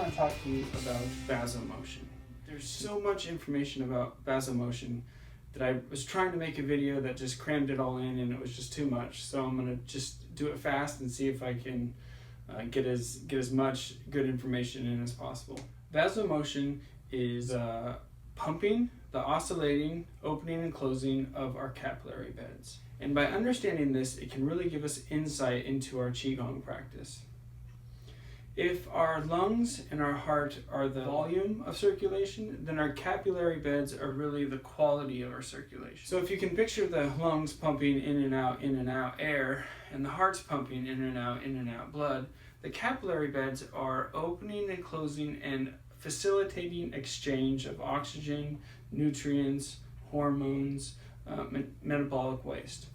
want to talk to you about vasomotion. There's so much information about vasomotion that I was trying to make a video that just crammed it all in, and it was just too much. So I'm going to just do it fast and see if I can get as much good information in as possible. Vasomotion is pumping, the oscillating, opening and closing of our capillary beds. And by understanding this, it can really give us insight into our Qigong practice. If our lungs and our heart are the volume of circulation, then our capillary beds are really the quality of our circulation. So if you can picture the lungs pumping in and out air, and the heart's pumping in and out blood, the capillary beds are opening and closing and facilitating exchange of oxygen, nutrients, hormones, metabolic waste.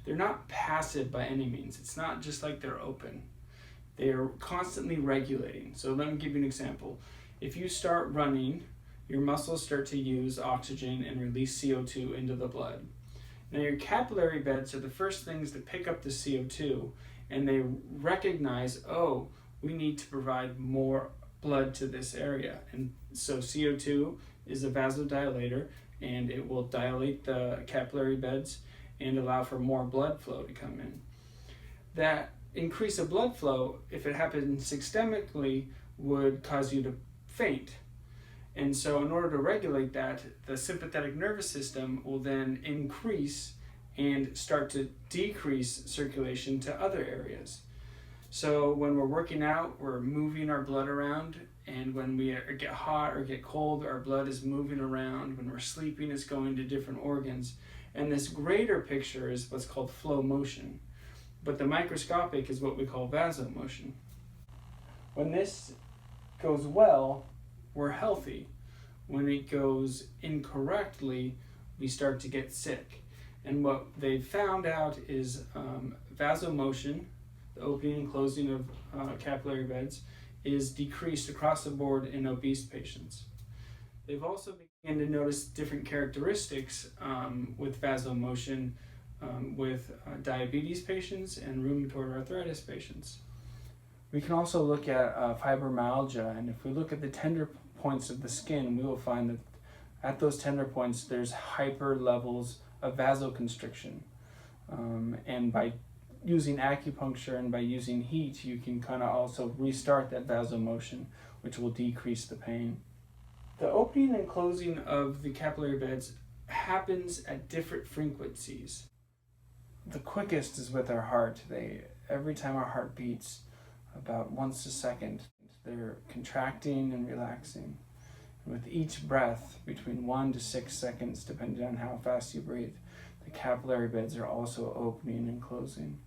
They're not passive by any means. It's not just like they're open. They are constantly regulating. So let me give you an example. If you start running, your muscles start to use oxygen and release CO2 into the blood. Now your capillary beds are the first things to pick up the CO2, and they recognize, oh, we need to provide more blood to this area. And so CO2 is a vasodilator, and it will dilate the capillary beds and allow for more blood flow to come in. That increase of blood flow, if it happens systemically, would cause you to faint. And so in order to regulate that, the sympathetic nervous system will then increase and start to decrease circulation to other areas. So when we're working out, we're moving our blood around, and when we get hot or get cold, our blood is moving around. When we're sleeping, it's going to different organs. And this greater picture is what's called flow motion. But the microscopic is what we call vasomotion. When this goes well, we're healthy. When it goes incorrectly, we start to get sick. And what they've found out is vasomotion, the opening and closing of capillary beds, is decreased across the board in obese patients. They've also begun to notice different characteristics with vasomotion with diabetes patients and rheumatoid arthritis patients. We can also look at fibromyalgia, and if we look at the tender points of the skin, we will find that at those tender points there's hyper levels of vasoconstriction. And by using acupuncture and by using heat, you can kind of also restart that vasomotion, which will decrease the pain. The opening and closing of the capillary beds happens at different frequencies. The quickest is with our heart. Every time our heart beats, about once a second, they're contracting and relaxing. And with each breath, between 1 to 6 seconds, depending on how fast you breathe, the capillary beds are also opening and closing.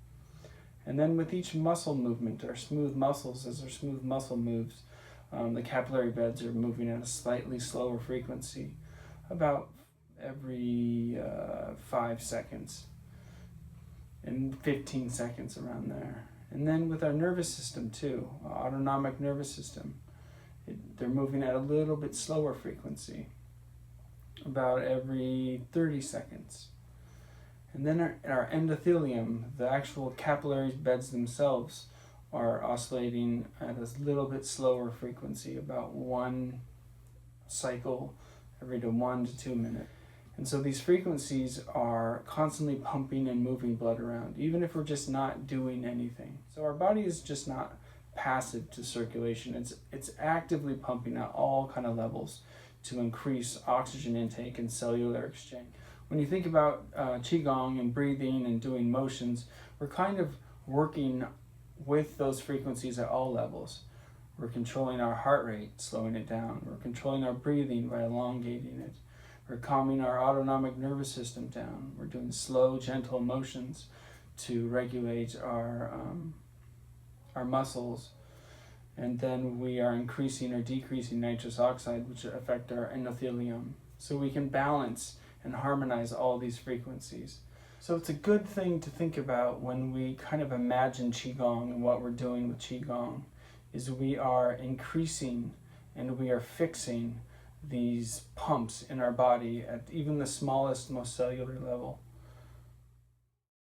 And then with each muscle movement, our smooth muscles, as our smooth muscle moves, the capillary beds are moving at a slightly slower frequency, about every 5 seconds. And 15 seconds around there. And then with our nervous system too, our autonomic nervous system, they're moving at a little bit slower frequency, about every 30 seconds. And then our endothelium, the actual capillary beds themselves, are oscillating at a little bit slower frequency, about 1 cycle every 1 to 2 minutes. And so these frequencies are constantly pumping and moving blood around, even if we're just not doing anything. So our body is just not passive to circulation. It's actively pumping at all kind of levels to increase oxygen intake and cellular exchange. When you think about Qigong and breathing and doing motions, we're kind of working with those frequencies at all levels. We're controlling our heart rate, slowing it down. We're controlling our breathing by elongating it. We're calming our autonomic nervous system down. We're doing slow, gentle motions to regulate our muscles. And then we are increasing or decreasing nitrous oxide, which affect our endothelium. So we can balance and harmonize all these frequencies. So it's a good thing to think about when we kind of imagine Qigong and what we're doing with Qigong, is we are increasing and we are fixing these pumps in our body at even the smallest, most cellular level.